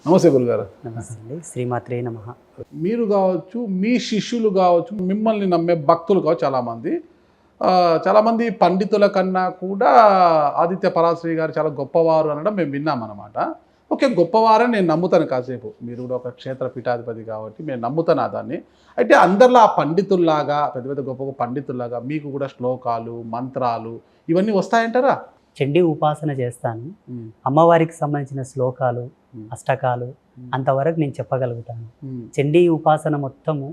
నమస్తే గురుగారు. నమస్తే అండి. శ్రీమాత్రే నమః. మీరు కావచ్చు, మీ శిష్యులు కావచ్చు, మిమ్మల్ని నమ్మే భక్తులు కావచ్చు చాలామంది పండితుల కన్నా కూడా ఆదిత్య పరాశ్రీ గారు చాలా గొప్పవారు అనడం మేము విన్నామన్నమాట. ఓకే, గొప్పవారని నేను నమ్ముతాను. కాసేపు మీరు కూడా ఒక క్షేత్ర పీఠాధిపతి కాబట్టి నేను నమ్ముతాను దాన్ని. అయితే అందరిలో ఆ పండితుల్లాగా పెద్ద పెద్ద గొప్ప పండితుల్లాగా మీకు కూడా శ్లోకాలు, మంత్రాలు ఇవన్నీ వస్తాయంటారా? చండీ ఉపాసన చేస్తాను. అమ్మవారికి సంబంధించిన శ్లోకాలు, అష్టకాలు అంతవరకు నేను చెప్పగలుగుతాను. చండీ ఉపాసన మొత్తము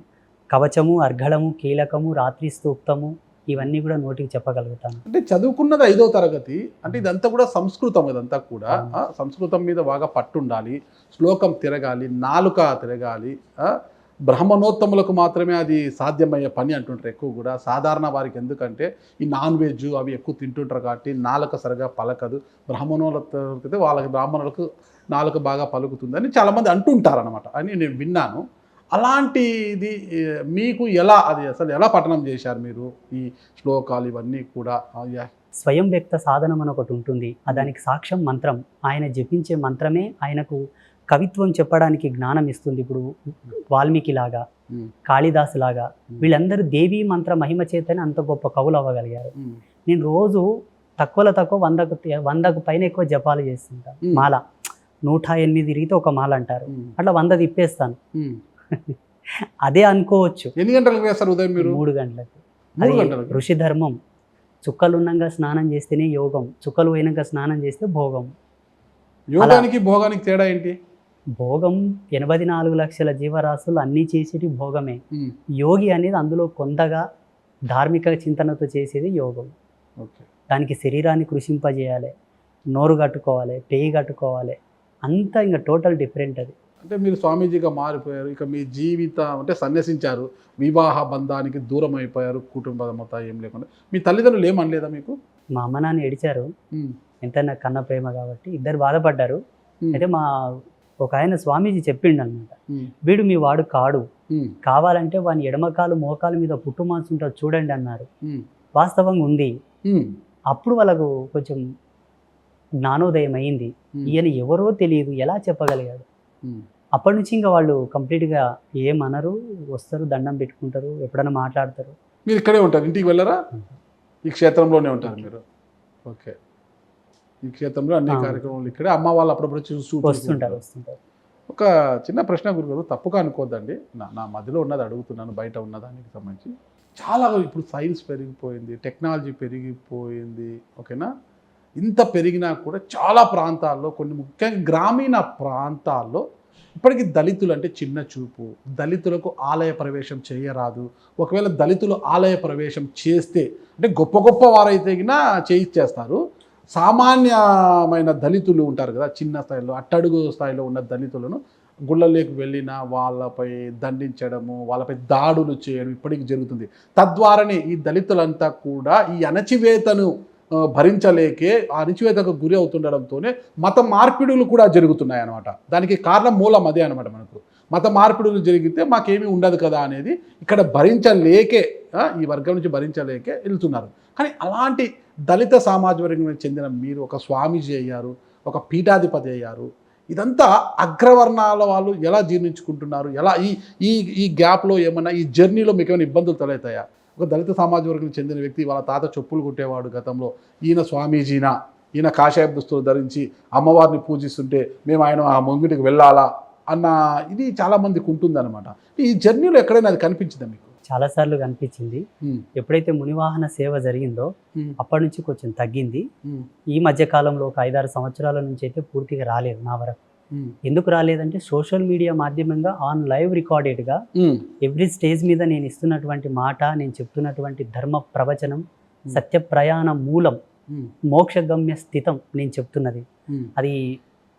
కవచము, అర్ఘళము, కీలకము, రాత్రి స్తూక్తము ఇవన్నీ కూడా నోటికి చెప్పగలుగుతాను. అంటే చదువుకున్నది 5వ తరగతి అంటే ఇదంతా కూడా సంస్కృతం. ఇదంతా కూడా సంస్కృతం మీద బాగా పట్టుండాలి, శ్లోకం తిరగాలి, నాలుక తిరగాలి. బ్రాహ్మణోత్తములకు మాత్రమే అది సాధ్యమయ్యే పని అంటుంటారు ఎక్కువ కూడా. సాధారణ వారికి ఎందుకంటే ఈ నాన్ వెజ్ అవి ఎక్కువ తింటుంటారు కాబట్టి నాలుక సరిగా పలకదు. బ్రాహ్మణులతో వాళ్ళకి బ్రాహ్మణులకు నాలుక బాగా పలుకుతుందని చాలామంది అంటుంటారనమాట అని నేను విన్నాను. అలాంటిది మీకు ఎలా, అది అసలు ఎలా పఠనం చేశారు మీరు ఈ శ్లోకాలు ఇవన్నీ కూడా? స్వయం వ్యక్త సాధనం అని ఒకటి ఉంటుంది. దానికి సాక్ష్యం మంత్రం. ఆయన జపించే మంత్రమే ఆయనకు కవిత్వం చెప్పడానికి జ్ఞానం ఇస్తుంది. ఇప్పుడు వాల్మీకి లాగా, కాళిదాసు లాగా వీళ్ళందరూ దేవీ మంత్ర మహిమ చేతనే అంత గొప్ప కవులు అవ్వగలిగారు. నేను రోజు తక్కువలో తక్కువ 100కు పైన ఎక్కువ జపాలు చేస్తుంటాను. మాల 108 తిరిగితే ఒక మాల అంటారు. అట్లా 100 తిప్పేస్తాను. అదే అనుకోవచ్చు. ఎన్ని గంటలకు వేస్తారు ఉదయం మీరు? 3 గంటలకు. అది ఋషి ధర్మం. చుక్కలు ఉన్నాక స్నానం చేస్తేనే యోగం, చుక్కలు పోయినాక స్నానం చేస్తే భోగం. యోగానికి భోగానికి తేడా ఏంటి? భోగం 84 లక్షల జీవరాశులు అన్నీ చేసేది భోగమే. యోగి అనేది అందులో కొంతగా ధార్మిక చింతనతో చేసేది యోగం. దానికి శరీరాన్ని కృషింపజేయాలి, నోరు కట్టుకోవాలి, పేయి కట్టుకోవాలి, అంతా ఇంకా టోటల్ డిఫరెంట్. అది అంటే మీరు స్వామీజీగా మారిపోయారు, ఇక మీ జీవితం అంటే సన్యసించారు, వివాహ బంధానికి దూరం అయిపోయారు, కుటుంబం మొత్తం ఏం లేకుండా. మీ తల్లిదండ్రులు ఏమనలేదా మీకు? మా అమ్మ నాన్న ఏడిచారు, ఎంతైనా కన్న ప్రేమ కాబట్టి. ఇద్దరు బాధపడ్డారు. అయితే మా ఒక ఆయన స్వామీజీ చెప్పిండు అనమాట, వీడు మీ వాడు కాడు, కావాలంటే వాని ఎడమకాలు మోకాలు మీద పుట్టుమాంసు ఉంటుంది చూడండి అన్నారు. వాస్తవంగా ఉంది. అప్పుడు వాళ్ళకు కొంచెం జ్ఞానోదయం అయింది. ఈయన ఎవరో తెలియదు, ఎలా చెప్పగలిగాడు. అప్పటి నుంచి ఇంకా వాళ్ళు కంప్లీట్గా ఏమనరు, వస్తారు, దండం పెట్టుకుంటారు, ఎప్పుడైనా మాట్లాడతారు. మీరు ఇక్కడే ఉంటారు, ఇంటికి వెళ్ళరా? ఈ క్షేత్రంలోనే ఉంటారు మీరు? ఓకే, ఈ క్షేత్రంలో అన్ని కార్యక్రమాలు ఇక్కడే. అమ్మ వాళ్ళు అప్పుడప్పుడు వస్తుంటారు. ఒక చిన్న ప్రశ్న గురుగారు, తప్పుగా అనుకోద్దండి, నా మధ్యలో ఉన్నది అడుగుతున్నాను, బయట ఉన్నదానికి సంబంధించి. చాలా ఇప్పుడు సైన్స్ పెరిగిపోయింది, టెక్నాలజీ పెరిగిపోయింది, ఓకేనా? ఇంత పెరిగినా కూడా చాలా ప్రాంతాల్లో, కొన్ని ముఖ్యంగా గ్రామీణ ప్రాంతాల్లో ఇప్పటికీ దళితులు అంటే చిన్న చూపు. దళితులకు ఆలయ ప్రవేశం చేయరాదు. ఒకవేళ దళితులు ఆలయ ప్రవేశం చేస్తే అంటే గొప్ప గొప్ప వారైతే చేయిచ్చేస్తారు. సామాన్యమైన దళితులు ఉంటారు కదా, చిన్న స్థాయిలో, అట్టడుగు స్థాయిలో ఉన్న దళితులను గుళ్ళలోకి వెళ్ళిన వాళ్ళపై దండించడము, వాళ్ళపై దాడులు చేయడం ఇప్పటికీ జరుగుతుంది. తద్వారానే ఈ దళితులంతా కూడా ఈ అణచివేతను భరించలేకే ఆ అణచివేతకు గురి అవుతుండడంతోనే మత మార్పిడులు కూడా జరుగుతున్నాయి అన్నమాట. దానికి కారణం మూలం అదే అనమాట. మనకు మత మార్పిడులు జరిగితే మాకేమీ ఉండదు కదా అనేది ఇక్కడ భరించలేకే, ఈ వర్గం నుంచి భరించలేకే వెళ్తున్నారు. కానీ అలాంటి దళిత సామాజిక వర్గానికి చెందిన మీరు ఒక స్వామీజీ అయ్యారు, ఒక పీఠాధిపతి అయ్యారు. ఇదంతా అగ్రవర్ణాల వాళ్ళు ఎలా జీర్ణించుకుంటున్నారు? ఎలా ఈ గ్యాప్లో ఏమన్నా, ఈ జర్నీలో మీకు ఏమైనా ఇబ్బందులు తలెత్తాయా? ఒక దళిత సామాజిక వర్గానికి చెందిన వ్యక్తి, వాళ్ళ తాత చెప్పులు కుట్టేవాడు గతంలో, ఈయన స్వామీజీనా, ఈయన కాషాయ దుస్తులు ధరించి అమ్మవారిని పూజిస్తుంటే మేము ఆయన ఆ ముంగిటికి వెళ్ళాలా అన్న ఇది చాలామందికి ఉంటుందన్నమాట. ఈ జర్నీలో ఎక్కడైనా అది కనిపించిందా మీకు? చాలాసార్లు కనిపించింది. ఎప్పుడైతే మునివాహన సేవ జరిగిందో అప్పటి నుంచి కొంచెం తగ్గింది. ఈ మధ్య కాలంలో ఒక 5-6 సంవత్సరాల నుంచి అయితే పూర్తిగా రాలేదు నా వరకు. ఎందుకు రాలేదంటే సోషల్ మీడియా మాధ్యమంగా ఆన్ లైవ్ రికార్డెడ్గా ఎవ్రీ స్టేజ్ మీద నేను ఇస్తున్నటువంటి మాట, నేను చెప్తున్నటువంటి ధర్మ ప్రవచనం, సత్య ప్రయాణ మూలం, మోక్షగమ్య స్థితం నేను చెప్తున్నది, అది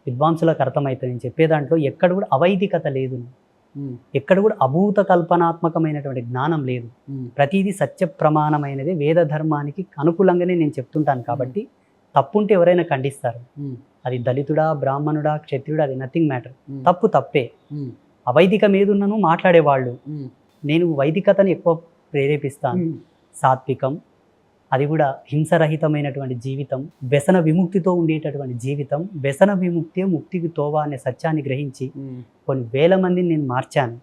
విద్వాంసులకు అర్థమవుతుంది. నేను చెప్పే దాంట్లో ఎక్కడ కూడా అవైదికత లేదు, ఎక్కడ కూడా అభూత కల్పనాత్మకమైనటువంటి జ్ఞానం లేదు. ప్రతిదీ సత్య ప్రమాణమైనది, వేద ధర్మానికి అనుకూలంగానే నేను చెప్తుంటాను. కాబట్టి తప్పుంటే ఎవరైనా ఖండిస్తారు. అది దళితుడా, బ్రాహ్మణుడా, క్షత్రియుడా, అది నథింగ్ మ్యాటర్. తప్పు తప్పే. అవైదికం ఏదున్నాను మాట్లాడేవాళ్ళు. నేను వైదికతని ఎక్కువ ప్రేరేపిస్తాను. సాత్వికం, అది కూడా హింసరహితమైనటువంటి జీవితం, వ్యసన విముక్తితో ఉండేటటువంటి జీవితం, వ్యసన విముక్తే ముక్తికి తోవా అనే సత్యాన్ని గ్రహించి కొన్ని వేల మందిని నేను మార్చాను.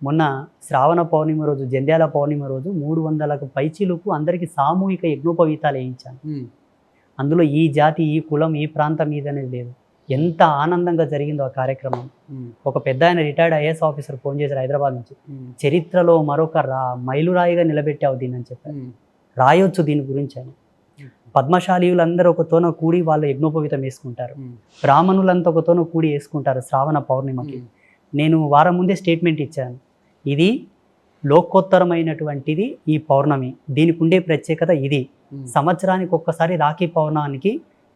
మొన్న శ్రావణ పౌర్ణిమ రోజు, జంధ్యాల పౌర్ణిమ రోజు 300కు పైచీలకు అందరికీ సామూహిక యజ్ఞోపవీతాలు వేయించాను. అందులో ఈ జాతి, ఈ కులం, ఈ ప్రాంతం మీద అనేది లేదు. ఎంత ఆనందంగా జరిగిందో ఆ కార్యక్రమం. ఒక పెద్ద ఆయన రిటైర్డ్ ఐఏఎస్ ఆఫీసర్ ఫోన్ చేశారు హైదరాబాద్ నుంచి. చరిత్రలో మరొక మైలురాయిగా నిలబెట్టావు దీన్ని అని చెప్పారు. రాయొచ్చు దీని గురించి అని. పద్మశాలీయులందరూ ఒకతోన కూడి వాళ్ళు యజ్ఞోపవీతం వేసుకుంటారు, బ్రాహ్మణులంతా ఒకతోన కూడి వేసుకుంటారు శ్రావణ పౌర్ణిమకి. నేను వారం ముందే స్టేట్మెంట్ ఇచ్చాను, ఇది లోకోత్తరమైనటువంటిది ఈ పౌర్ణమి, దీనికి ఉండే ప్రత్యేకత ఇది. సంవత్సరానికి ఒక్కసారి రాఖీ పౌర్ణానికి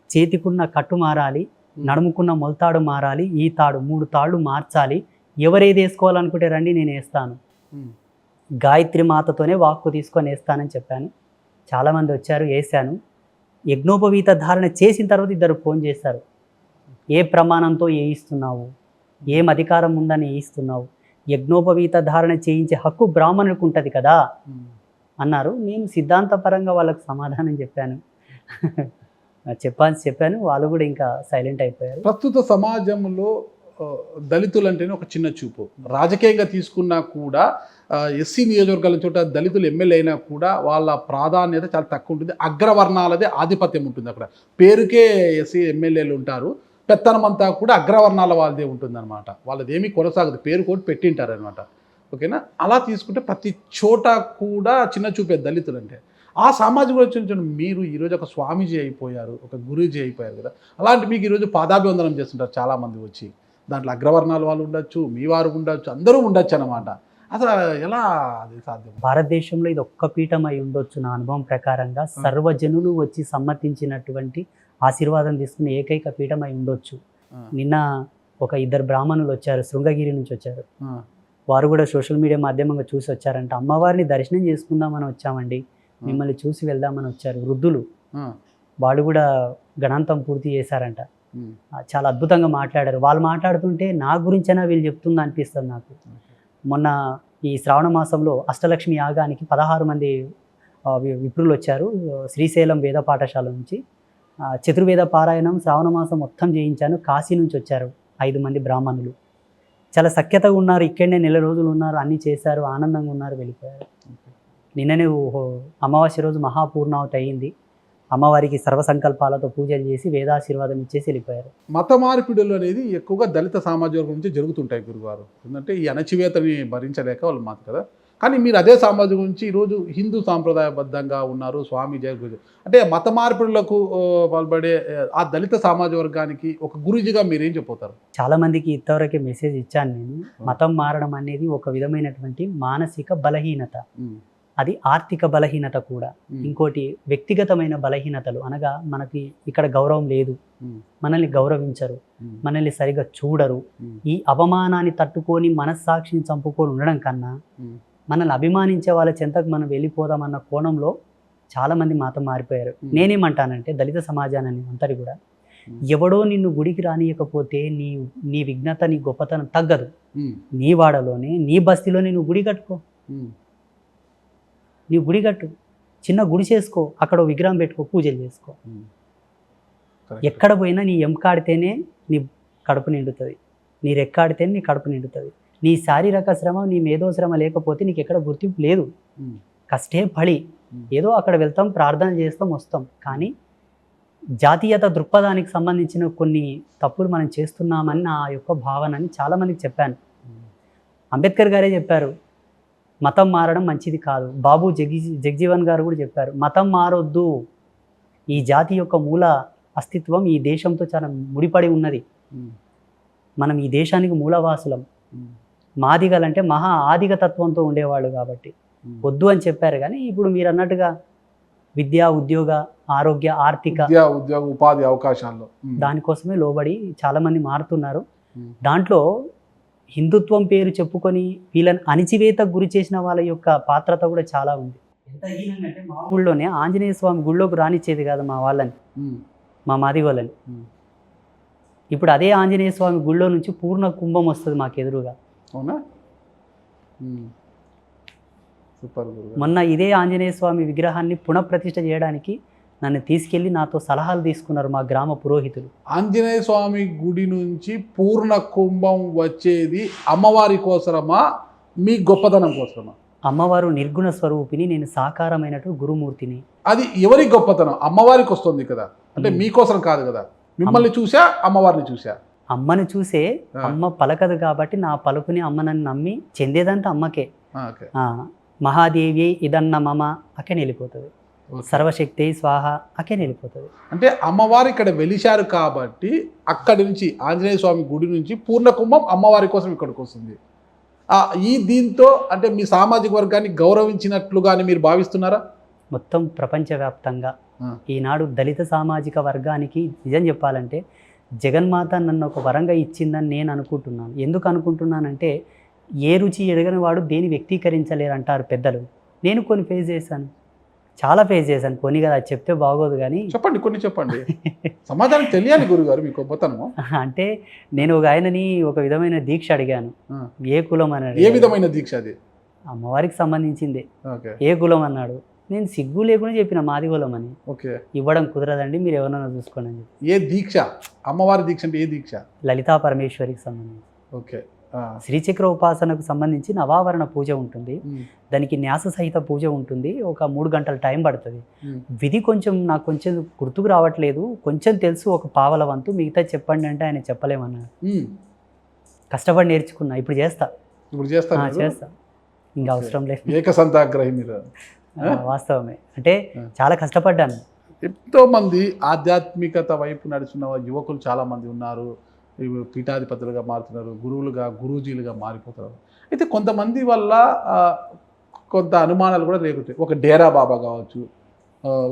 చేతికున్న కట్టు మారాలి, నడుముకున్న మొలతాడు మారాలి, ఈ తాడు 3 తాళ్ళు మార్చాలి. ఎవరేది వేసుకోవాలనుకుంటే రండి నేను వేస్తాను, గాయత్రి మాతతోనే వాక్కు తీసుకొని వేస్తానని చెప్పాను. చాలామంది వచ్చారు, వేసాను. యజ్ఞోపవీత ధారణ చేసిన తర్వాత ఇద్దరు ఫోన్ చేశారు, ఏ ప్రమాణంతో వేయిస్తున్నావు, ఏం అధికారం ఉందని వేయిస్తున్నావు, యజ్ఞోపవీత ధారణ చేయించే హక్కు బ్రాహ్మణులకు ఉంటుంది కదా అన్నారు. నేను సిద్ధాంతపరంగా వాళ్ళకు సమాధానం చెప్పాను. వాళ్ళు కూడా ఇంకా సైలెంట్ అయిపోయారు. ప్రస్తుత సమాజంలో దళితులు అంటేనే ఒక చిన్న చూపు. రాజకీయంగా తీసుకున్నా కూడా ఎస్సీ నియోజకవర్గాల చోట దళితులు ఎమ్మెల్యే అయినా కూడా వాళ్ళ ప్రాధాన్యత చాలా తక్కువ ఉంటుంది. అగ్రవర్ణాలదే ఆధిపత్యం ఉంటుంది. అక్కడ పేరుకే ఎస్సీ ఎమ్మెల్యేలు ఉంటారు, పెత్తనం అంతా కూడా అగ్రవర్ణాల వాళ్ళదే ఉంటుందన్నమాట. వాళ్ళదేమీ కొనసాగదు, పేరు కూడా పెట్టింటారనమాట. ఓకేనా? అలా తీసుకుంటే ప్రతి చోట కూడా చిన్న చూపే దళితులు అంటే. ఆ సామాజిక వర్గం మీరు ఈరోజు ఒక స్వామీజీ అయిపోయారు, ఒక గురూజీ అయిపోయారు కదా. అలాంటి మీకు ఈరోజు పాదాభివందనం చేస్తుంటారు చాలామంది వచ్చి. దాంట్లో అగ్రవర్ణాల వాళ్ళు ఉండొచ్చు, మీ వారు ఉండొచ్చు, అందరూ ఉండొచ్చు అన్నమాట. అసలు ఎలా అది సాధ్యం? భారతదేశంలో ఇది ఒక్క పీఠం అయి ఉండొచ్చు నా అనుభవం ప్రకారంగా. సర్వజనులు వచ్చి సమ్మతించినటువంటి ఆశీర్వాదం తీసుకుని ఏకైక పీఠం అయి ఉండొచ్చు. నిన్న ఒక 2 బ్రాహ్మణులు వచ్చారు, శృంగగిరి నుంచి వచ్చారు. వారు కూడా సోషల్ మీడియా మాధ్యమంగా చూసి వచ్చారంట. అమ్మవారిని దర్శనం చేసుకుందామని వచ్చామండి, మిమ్మల్ని చూసి వెళ్దామని వచ్చారు. వృద్ధులు, వాళ్ళు కూడా గణాంతం పూర్తి చేశారంట. చాలా అద్భుతంగా మాట్లాడారు. వాళ్ళు మాట్లాడుతుంటే నా గురించైనా వీళ్ళు చెప్తుందా అనిపిస్తుంది నాకు. మొన్న ఈ శ్రావణ మాసంలో అష్టలక్ష్మి యాగానికి 16 మంది విప్రులు వచ్చారు శ్రీశైలం వేద పాఠశాల నుంచి. చతుర్వేద పారాయణం శ్రావణ మాసం మొత్తం చేయించాను. కాశీ నుంచి వచ్చారు 5 మంది బ్రాహ్మణులు. చాలా సఖ్యతగా ఉన్నారు, ఇక్కడనే నెల రోజులు ఉన్నారు, అన్నీ చేశారు, ఆనందంగా ఉన్నారు, వెళ్ళిపోయారు. నిన్ననే అమావాస్య రోజు మహాపూర్ణావతి అయింది. అమ్మవారికి సర్వసంకల్పాలతో పూజలు చేసి వేదాశీర్వాదం ఇచ్చేసి వెళ్ళిపోయారు. మత మార్పిడులు అనేది ఎక్కువగా దళిత సామాజిక వర్గం నుంచి జరుగుతుంటాయి గురుగారు. ఎందుకంటే ఈ అణచివేతని భరించలేక వాళ్ళు మాట కదా. కానీ మీరు అదే సామాజిక నుంచి ఈరోజు హిందూ సాంప్రదాయబద్ధంగా ఉన్నారు, స్వామి జయ గురు. అంటే మత మార్పిడులకు పాల్పడే ఆ దళిత సామాజిక వర్గానికి ఒక గురూజీగా మీరేం చెప్పవుతారు? చాలామందికి ఇంతవరకే మెసేజ్ ఇచ్చాను నేను. మతం మారడం అనేది ఒక విధమైనటువంటి మానసిక బలహీనత, అది ఆర్థిక బలహీనత కూడా. ఇంకోటి వ్యక్తిగతమైన బలహీనతలు, అనగా మనకి ఇక్కడ గౌరవం లేదు, మనల్ని గౌరవించరు, మనల్ని సరిగా చూడరు. ఈ అవమానాన్ని తట్టుకొని మనస్సాక్షిని చంపుకొని ఉండడం కన్నా మనల్ని అభిమానించే వాళ్ళ చెంతకు మనం వెళ్ళిపోదామన్న కోణంలో చాలామంది మతం మారిపోయారు. నేనేమంటానంటే దళిత సమాజాన్ని అంతటి కూడా, ఎవడో నిన్ను గుడికి రానియకపోతే నీ విఘ్నత, నీ గొప్పతనం తగ్గదు. నీ వాడలోనే, నీ బస్తీలోనే నువ్వు గుడి కట్టుకో, నీ గుడి కట్టు, చిన్న గుడి చేసుకో, అక్కడ విగ్రహం పెట్టుకో, పూజలు చేసుకో. ఎక్కడ పోయినా నీ ఎంకాడితేనే నీ కడుపు నిండుతుంది, నీ రెక్కాడితేనే నీ కడుపు నిండుతుంది. నీ శారీరక శ్రమ, నీ మేధో శ్రమ లేకపోతే నీకు ఎక్కడ గుర్తింపు లేదు. కష్టే పడి ఏదో అక్కడ వెళ్తాం, ప్రార్థన చేస్తాం, వస్తాం. కానీ జాతీయత దృక్పథానికి సంబంధించిన కొన్ని తప్పులు మనం చేస్తున్నామని నా యొక్క భావనని చాలామందికి చెప్పాను. అంబేద్కర్ గారే చెప్పారు, మతం మారడం మంచిది కాదు. బాబు జగజీవన్ గారు కూడా చెప్పారు, మతం మారొద్దు. ఈ జాతి యొక్క మూల అస్తిత్వం ఈ దేశంతో చాలా ముడిపడి ఉన్నది. మనం ఈ దేశానికి మూలవాసులం. మాదిగలంటే మహా ఆదిగ తత్వంతో ఉండేవాళ్ళు కాబట్టి వద్దు అని చెప్పారు. కానీ ఇప్పుడు మీరు అన్నట్టుగా విద్య, ఉద్యోగ, ఆరోగ్య, ఆర్థిక, ఉద్యోగ, ఉపాధి అవకాశాల్లో దానికోసమే లోబడి చాలామంది మారుతున్నారు. దాంట్లో హిందుత్వం పేరు చెప్పుకొని వీళ్ళని అణిచివేతకు గురి చేసిన వాళ్ళ యొక్క పాత్రత కూడా చాలా ఉంది. ఎంత హీనంగా అంటే, మా ఊళ్ళోనే ఆంజనేయ స్వామి గుళ్ళోకి రానిచ్చేది కాదు మా వాళ్ళని, మా మాదిగోళ్ళని. ఇప్పుడు అదే ఆంజనేయ స్వామి గుళ్ళో నుంచి పూర్ణ కుంభం వస్తుంది మాకు ఎదురుగా. అవునా? సూపర్ గురుగారు. మొన్న ఇదే ఆంజనేయ స్వామి విగ్రహాన్ని పునఃప్రతిష్ఠ చేయడానికి నన్ను తీసుకెళ్ళి నాతో సలహాలు తీసుకున్నారు మా గ్రామ పురోహితులు. ఆంజనేయ స్వామి గుడి నుంచి పూర్ణ కుంభం వచ్చేది అమ్మవారి కోసరమా మీ గొప్పతనం కోసమా? అమ్మవారు నిర్గుణ స్వరూపిణి, నేను సాకారమైనట్టు గురుమూర్తిని. అది ఎవరి గొప్పతనం? అమ్మవారికి వస్తుంది కదా, అంటే మీకోసం కాదు కదా. మిమ్మల్ని చూసా, అమ్మవారిని చూసా? అమ్మను చూసే, అమ్మ పలకదు కాబట్టి నా పలుకుని అమ్మ నన్ను నమ్మి చెందేదంటే అమ్మకే. మహాదేవి ఇదన్న మమ అక్కని వెళ్ళిపోతుంది, సర్వశక్తి స్వాహ అక్కని వెళ్ళిపోతుంది. అంటే అమ్మవారు ఇక్కడ వెలిశారు కాబట్టి అక్కడి నుంచి ఆంజనేయ స్వామి గుడి నుంచి పూర్ణ కుంభం అమ్మవారి కోసం ఇక్కడికి వస్తుంది. ఈ దీంతో అంటే మీ సామాజిక వర్గాన్ని గౌరవించినట్లుగాని మీరు భావిస్తున్నారా? మొత్తం ప్రపంచవ్యాప్తంగా ఈనాడు దళిత సామాజిక వర్గానికి నిజం చెప్పాలంటే జగన్మాత నన్ను ఒక వరంగా ఇచ్చిందని నేను అనుకుంటున్నాను. ఎందుకు అనుకుంటున్నానంటే ఏ రుచి ఎడగని వాడు దేని వ్యక్తీకరించలేరు అంటారు పెద్దలు. నేను కొన్ని ఫేస్ చేశాను, చాలా ఫేస్ చేశాను. కొన్ని కదా చెప్తే బాగోదు కానీ చెప్పండి, కొన్ని చెప్పండి, సమాజానికి తెలియాలి గురుగారు మీ గొప్పతనము. అంటే నేను ఒక ఆయనని ఒక విధమైన దీక్ష అడిగాను. ఏ కులం అన్నాడు. ఏ విధమైన దీక్ష అది? అమ్మవారికి సంబంధించింది. ఏ కులం అన్నాడు. నేను సిగ్గు లేకుండా చెప్పిన మాది కులం అని. ఓకే, ఇవ్వడం కుదరదండి, మీరు ఎవరైనా చూసుకోండి అని చెప్పి. ఏ దీక్ష? అమ్మవారి దీక్ష అంటే ఏ దీక్ష? లలితా పరమేశ్వరికి సంబంధించి. ఓకే, శ్రీచక్ర ఉపాసనకు సంబంధించి నవావరణ పూజ ఉంటుంది, దానికి న్యాస సహిత పూజ ఉంటుంది. ఒక 3 గంటల టైం పడుతుంది. విధి కొంచెం నాకు కొంచెం గుర్తుకు రావట్లేదు, కొంచెం తెలుసు, ఒక పావల వంతు, మిగతా చెప్పండి అంటే ఆయన చెప్పలేమన్నాడు. కష్టపడి నేర్చుకున్నా, ఇప్పుడు చేస్తా. చేస్తా, ఇంకా అవసరం లేదు. ఏకసంతాగ్రహి మీరు. వాస్తవమే, అంటే చాలా కష్టపడ్డాను. ఎంతో మంది ఆధ్యాత్మికత వైపు నడుచున్న యువకులు చాలా మంది ఉన్నారు. పీఠాధిపతులుగా మారుతున్నారు, గురూజీలుగా మారిపోతున్నారు. అయితే కొంతమంది వల్ల కొంత అనుమానాలు కూడా రేగుతాయి. ఒక డేరా బాబా కావచ్చు,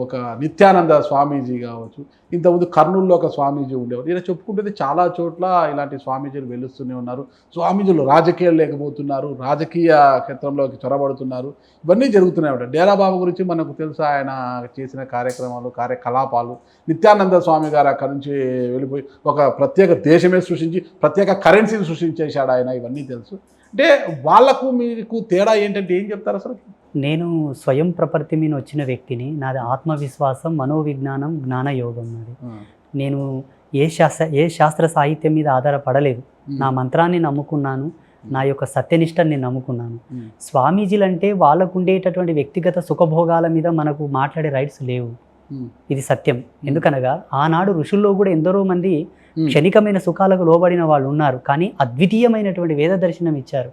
ఒక నిత్యానంద స్వామీజీ కావచ్చు, ఇంతకుముందు కర్నూలులో ఒక స్వామీజీ ఉండేవారు. ఇలా చెప్పుకుంటే చాలా చోట్ల ఇలాంటి స్వామీజీలు వెలుస్తూనే ఉన్నారు. స్వామీజీలు రాజకీయాలు లేకపోతున్నారు, రాజకీయ క్షేత్రంలోకి చొరబడుతున్నారు. ఇవన్నీ జరుగుతున్నాయి. డేరా బాబా గురించి మనకు తెలుసు, ఆయన చేసిన కార్యక్రమాలు, కార్యకలాపాలు. నిత్యానంద స్వామి గారు అక్కడి నుంచి వెళ్ళిపోయి ఒక ప్రత్యేక దేశమే సృష్టించి ప్రత్యేక కరెన్సీని సృష్టించేశాడు ఆయన. ఇవన్నీ తెలుసు. అంటే వాళ్ళకు మీకు తేడా ఏంటంటే ఏం చెప్తారు అసలు? నేను స్వయం ప్రపత్తి మీద వచ్చిన వ్యక్తిని. నాది ఆత్మవిశ్వాసం, మనోవిజ్ఞానం, జ్ఞానయోగం. నాది. నేను ఏ శాస్త్ర సాహిత్యం మీద ఆధారపడలేదు. నా మంత్రాన్ని నమ్ముకున్నాను, నా యొక్క సత్యనిష్టని నమ్ముకున్నాను. స్వామీజీలు అంటే వాళ్ళకు ఉండేటటువంటి వ్యక్తిగత సుఖభోగాల మీద మనకు మాట్లాడే రైట్స్ లేవు. ఇది సత్యం. ఎందుకనగా ఆనాడు ఋషుల్లో కూడా ఎందరో మంది క్షణికమైన సుఖాలకు లోబడిన వాళ్ళు ఉన్నారు, కానీ అద్వితీయమైనటువంటి వేద దర్శనం ఇచ్చారు.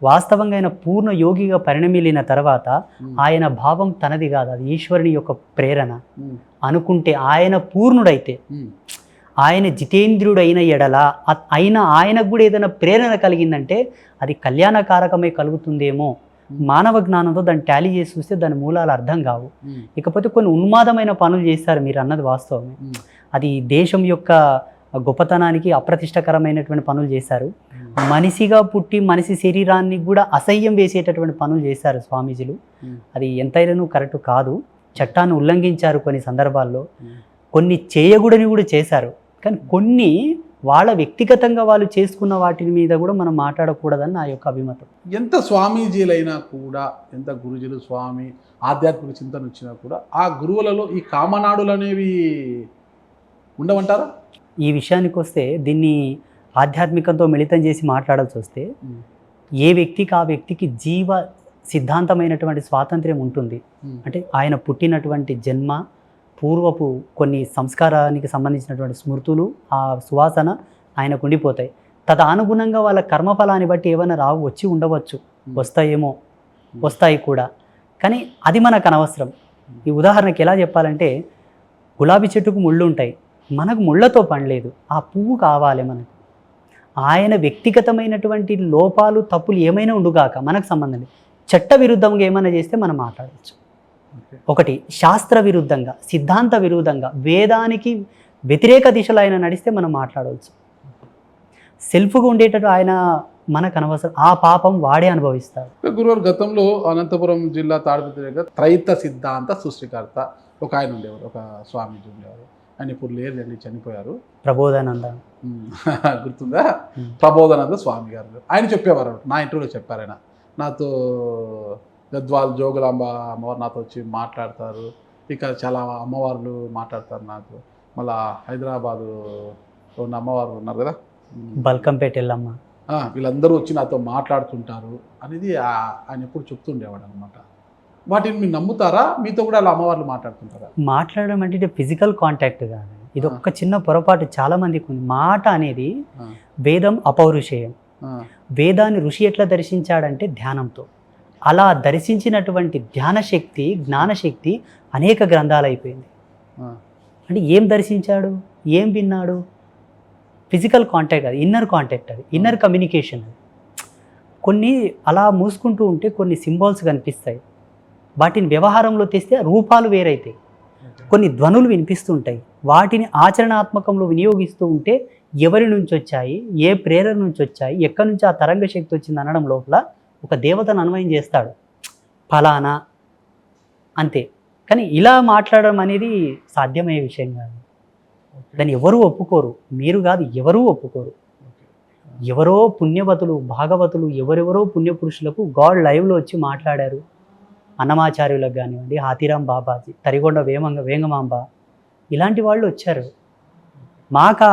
వాస్తవంగా ఆయన పూర్ణ యోగిగా పరిణమిలిన తర్వాత ఆయన భావం తనది కాదు, అది ఈశ్వరుని యొక్క ప్రేరణ అనుకుంటే, ఆయన పూర్ణుడైతే, ఆయన జితేంద్రుడైన ఎడల ఆయనకు కూడా ఏదైనా ప్రేరణ కలిగిందంటే అది కళ్యాణకారకమై కలుగుతుందేమో. మానవ జ్ఞానంతో దాన్ని టాలీ చేసి చూస్తే దాని మూలాలు అర్థం కావు. ఇకపోతే కొన్ని ఉన్మాదమైన పనులు చేస్తారు, మీరు అన్నది వాస్తవమే. అది దేశం యొక్క గొప్పతనానికి అప్రతిష్టకరమైనటువంటి పనులు చేశారు. మనిషిగా పుట్టి మనిషి శరీరాన్ని కూడా అసహ్యం వేసేటటువంటి పనులు చేశారు స్వామీజీలు. అది ఎంతైనా కరెక్ట్ కాదు. చట్టాన్ని ఉల్లంఘించారు కొన్ని సందర్భాల్లో, కొన్ని చేయకూడని కూడా చేశారు. కానీ కొన్ని వాళ్ళ వ్యక్తిగతంగా వాళ్ళు చేసుకున్న వాటి మీద కూడా మనం మాట్లాడకూడదని నా యొక్క అభిమతం. ఎంత స్వామీజీలైనా కూడా, ఎంత గురుజులు స్వామి ఆధ్యాత్మిక చింతన వచ్చినా కూడా ఆ గురువులలో ఈ కామనాడులు అనేవి ఉండవంటారా? ఈ విషయానికి వస్తే దీన్ని ఆధ్యాత్మికంతో మిళితం చేసి మాట్లాడాల్సి వస్తే, ఏ వ్యక్తికి ఆ వ్యక్తికి జీవ సిద్ధాంతమైనటువంటి స్వాతంత్ర్యం ఉంటుంది. అంటే ఆయన పుట్టినటువంటి జన్మ, పూర్వపు కొన్ని సంస్కారానికి సంబంధించినటువంటి స్మృతులు, ఆ సువాసన ఆయనకు ఉండిపోతాయి. తదనుగుణంగా వాళ్ళ కర్మఫలాన్ని బట్టి ఏమైనా వచ్చి ఉండవచ్చు, వస్తాయేమో, వస్తాయి కూడా. కానీ అది మనకు అనవసరం. ఈ ఉదాహరణకి ఎలా చెప్పాలంటే, గులాబీ చెట్టుకు ముళ్ళు ఉంటాయి, మనకు ముళ్ళతో పని లేదు, ఆ పువ్వు కావాలి మనకు. ఆయన వ్యక్తిగతమైనటువంటి లోపాలు, తప్పులు ఏమైనా ఉండుగాక మనకు సంబంధం లేదు. చట్ట విరుద్ధంగా ఏమైనా చేస్తే మనం మాట్లాడవచ్చు. ఒకటి శాస్త్ర విరుద్ధంగా, సిద్ధాంత విరుద్ధంగా, వేదానికి వ్యతిరేక దిశలో ఆయన నడిస్తే మనం మాట్లాడవచ్చు. సెల్ఫ్గా ఉండేటట్టు ఆయన మనకు అనవసరం. ఆ పాపం వాడే అనుభవిస్తాడు. గురువారు గతంలో అనంతపురం జిల్లా తాడిపత్రి త్రైత సిద్ధాంత సృష్టికర్త ఒక ఆయన ఉండేవారు, ఒక స్వామీజీ ఉండేవారు. ఆయన ఇప్పుడు లేదండి, చనిపోయారు. ప్రబోధానంద గుర్తుందా? ప్రబోధానంద స్వామి గారు ఆయన చెప్పేవారు. నా ఇంటర్వ్యూలో చెప్పారు. ఆయన నాతో గద్వాల్ జోగులాంబ అమ్మవారు నాతో వచ్చి మాట్లాడతారు. ఇక చాలా అమ్మవార్లు మాట్లాడతారు నాకు. మళ్ళీ హైదరాబాదు ఉన్న అమ్మవారు ఉన్నారు కదా, బల్కంపేట ఎల్లమ్మ, వీళ్ళందరూ వచ్చి నాతో మాట్లాడుతుంటారు అనేది ఆయన ఎప్పుడు చెప్తుండేవాడు అనమాట. వాటిని మీరు నమ్ముతారా? మీతో కూడా అలా అమ్మవార్లు మాట్లాడుతుంటారా? మాట్లాడడం అంటే ఫిజికల్ కాంటాక్ట్ కాదు, ఇది ఒక్క చిన్న పొరపాటు చాలా మందికి ఉంది. మాట అనేది వేదం అపౌరుషేయం. వేదాన్ని ఋషి ఎట్లా దర్శించాడంటే ధ్యానంతో. అలా దర్శించినటువంటి ధ్యాన శక్తి, జ్ఞానశక్తి అనేక గ్రంథాలు అయిపోయింది. అంటే ఏం దర్శించాడు, ఏం విన్నాడు? ఫిజికల్ కాంటాక్ట్, అది ఇన్నర్ కాంటాక్ట్, అది ఇన్నర్ కమ్యూనికేషన్. అది కొన్ని అలా మూసుకుంటూ ఉంటే కొన్ని సింబాల్స్ కనిపిస్తాయి, వాటిని వ్యవహారంలో తెస్తే రూపాలు వేరైతాయి. కొన్ని ధ్వనులు వినిపిస్తుంటాయి, వాటిని ఆచరణాత్మకంలో వినియోగిస్తూ ఉంటే ఎవరి నుంచి వచ్చాయి, ఏ ప్రేరణ నుంచి వచ్చాయి, ఎక్కడి నుంచి ఆ తరంగ శక్తి వచ్చింది అనడం లోపల ఒక దేవతను అన్వయం చేస్తాడు, ఫలానా అంతే. కానీ ఇలా మాట్లాడడం అనేది సాధ్యమయ్యే విషయం కాదు. దాన్ని ఎవరూ ఒప్పుకోరు, మీరు కాదు, ఎవరూ ఒప్పుకోరు. ఎవరో పుణ్యవతులు, భాగవతులు, ఎవరెవరో పుణ్యపురుషులకు గాడ్ లైవ్లో వచ్చి మాట్లాడారు. అన్నమాచార్యులకు కానివ్వండి, హాతీరాం బాబాజీ, తరిగొండ వేంగమాంబ, ఇలాంటి వాళ్ళు వచ్చారు. మాకు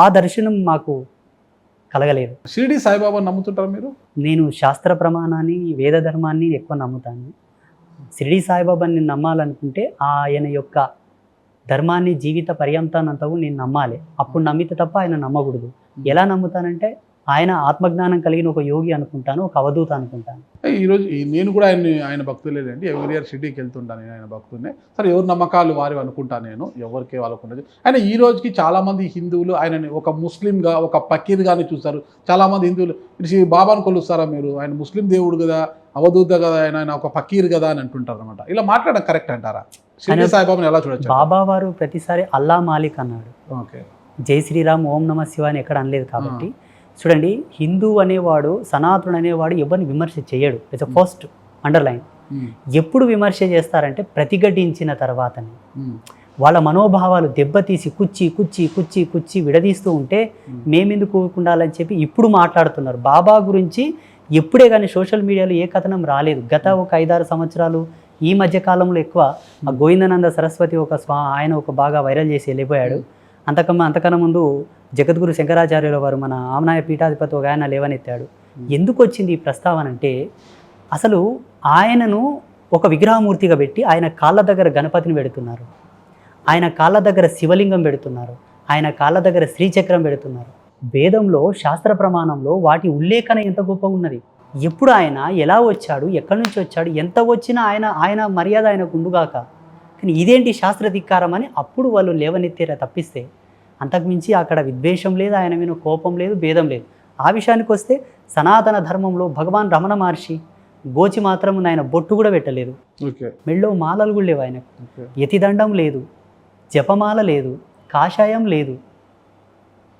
ఆ దర్శనం మాకు కలగలేదు. షిరిడి సాయిబాబా నమ్ముతుంటారు మీరు? నేను శాస్త్ర ప్రమాణాన్ని, వేద ధర్మాన్ని ఎక్కువ నమ్ముతాను. షిరిడి సాయిబాబాని నమ్మాలనుకుంటే ఆయన యొక్క ధర్మాన్ని జీవిత పర్యంతానంతకు నేను నమ్మాలి. అప్పుడు నమ్మితే తప్ప ఆయన నమ్మకూడదు. ఎలా నమ్ముతానంటే ఆయన ఆత్మజ్ఞానం కలిగిన ఒక యోగి అనుకుంటాను, ఒక అవధూత అనుకుంటాను. ఈరోజు నేను కూడా ఆయన భక్తులేదండి. ఎవ్రీ ఇయర్ షిరిడీకి వెళ్తుంటాను, నేను ఆయన భక్తున్నే. సరే, ఎవరి నమ్మకాలు వారి అనుకుంటాను నేను, ఎవరికే వాళ్ళకు ఉండదు. ఆయన ఈ రోజుకి చాలామంది హిందువులు ఆయనని ఒక ముస్లింగా, ఒక ఫకీర్గానే చూస్తారు. చాలామంది హిందువులు బాబాను కొలుస్తారా మీరు, ఆయన ముస్లిం దేవుడు కదా, అవధూత కదా, ఆయన ఒక ఫకీర్ కదా అని అంటుంటారు అనమాట. ఇలా మాట్లాడడం కరెక్ట్ అంటారా? షిరిడి సాయిబాబాని ఎలా చూడొచ్చు? బాబా వారు ప్రతిసారి అల్లా మాలిక్ అన్నాడు. ఓకే, జై శ్రీరామ్, ఓం నమ శివ అని ఎక్కడ అనలేదు. కాబట్టి చూడండి, హిందూ అనేవాడు, సనాతనుడు అనేవాడు ఎవరిని విమర్శ చేయడు. It's a first underline. ఎప్పుడు విమర్శ చేస్తారంటే ప్రతిఘటించిన తర్వాతనే. వాళ్ళ మనోభావాలు దెబ్బతీసి కుచ్చి కుచ్చి కుచ్చి కుచ్చి విడదీస్తూ ఉంటే మేమెందుకు ఊరుకుండాలని చెప్పి ఇప్పుడు మాట్లాడుతున్నారు. బాబా గురించి ఎప్పుడే కానీ సోషల్ మీడియాలో ఏ కథనం రాలేదు. గత ఒక 5-6 సంవత్సరాలు, ఈ మధ్య కాలంలో ఎక్కువ ఆ గోవిందానంద సరస్వతి ఆయన ఒక బాగా వైరల్ చేసి వెళ్ళిపోయాడు. అంతకన్నా ముందు జగద్గురు శంకరాచార్యుల వారు, మన ఆమనాయ పీఠాధిపతి ఒక ఆయన లేవనెత్తాడు. ఎందుకు వచ్చింది ఈ ప్రస్తావన అంటే, అసలు ఆయనను ఒక విగ్రహమూర్తిగా పెట్టి ఆయన కాళ్ళ దగ్గర గణపతిని పెడుతున్నారు, ఆయన కాళ్ళ దగ్గర శివలింగం పెడుతున్నారు, ఆయన కాళ్ళ దగ్గర శ్రీచక్రం పెడుతున్నారు. వేదంలో, శాస్త్ర ప్రమాణంలో వాటి ఉల్లేఖన ఎంత గొప్పగా ఉన్నది. ఎప్పుడు ఆయన ఎలా వచ్చాడు, ఎక్కడి నుంచి వచ్చాడు, ఎంత వచ్చినా ఆయన మర్యాద ఆయనకు ఉండుగాక. కానీ ఇదేంటి శాస్త్రధిక్కారం అని అప్పుడు వాళ్ళు లేవనెత్తారా తప్పిస్తే అంతకుమించి అక్కడ విద్వేషం లేదు, ఆయన మీద కోపం లేదు, భేదం లేదు. ఆ విషయానికి వస్తే సనాతన ధర్మంలో భగవాన్ రమణ మహర్షి గోచి మాత్రం ఆయన బొట్టు కూడా పెట్టలేదు, మెళ్ళో మాలలు కూడా లేవు ఆయనకు, యతిదండం లేదు, జపమాల లేదు, కాషాయం లేదు.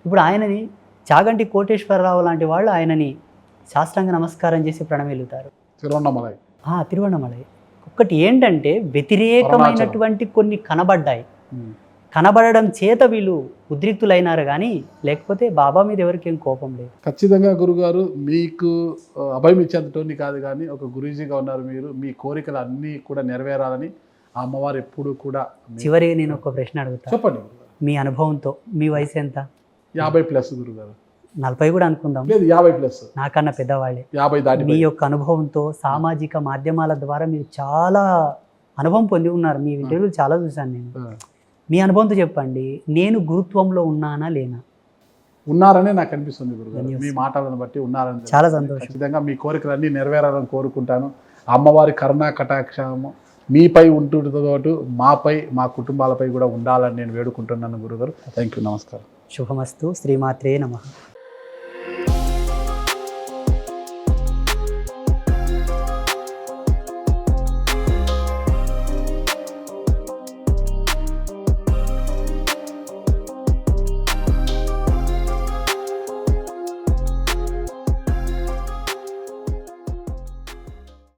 ఇప్పుడు ఆయనని చాగంటి కోటేశ్వరరావు లాంటి వాళ్ళు ఆయనని శాస్త్రాంగ నమస్కారం చేసి ప్రణమిల్లుతారు. తిరువణమలై. ఒక్కటి ఏంటంటే వ్యతిరేకమైనటువంటి కొన్ని కనబడ్డాయి. కనబడడం చేత వీళ్ళు ఉద్రిక్తులైనారు, కానీ లేకపోతే బాబా మీద ఎవరికి ఏం కోపం లేదు. ఖచ్చితంగా గురుగారు, మీకు అభయం ఇచ్చేంతటోని కాదు, కానీ ఒక గురూజీగా ఉన్నారు మీరు. మీ కోరికలు అన్నీ కూడా నెరవేరాలని ఆ అమ్మవారు ఎప్పుడు కూడా. చివరిగా నేను ఒక ప్రశ్న అడుగుతాను, చెప్పండి. మీ అనుభవంతో, మీ వయసు ఎంత? 50+ గురుగారు. 40 కూడా అనుకుందాం. లేదు, 50+. నాకన్నా పెద్దవాళ్ళే. 50 దాటి. మీ యొక్క అనుభవంతో, సామాజిక మాధ్యమాల ద్వారా మీరు చాలా అనుభవం పొంది ఉన్నారు. మీ ఇంటర్వ్యూలు చాలా చూశాను నేను. మీ అనుభవంతో చెప్పండి, నేను గురుత్వంలో ఉన్నానా లేనా? ఉన్నారనే నాకు అనిపిస్తుంది గురుగారు, మీ మాటలను బట్టి ఉన్నారని. చాలా సంతోషం. ఖచ్చితంగా మీ కోరికలన్నీ నెరవేరాలని కోరుకుంటాను. అమ్మవారి కరుణా కటాక్షము మీపై ఉంటుందో పాటు మాపై, మా కుటుంబాలపై కూడా ఉండాలని నేను వేడుకుంటున్నాను గురుగారు. థ్యాంక్ యూ, నమస్కారం. శుభమస్తు. శ్రీమాత్రే నమః.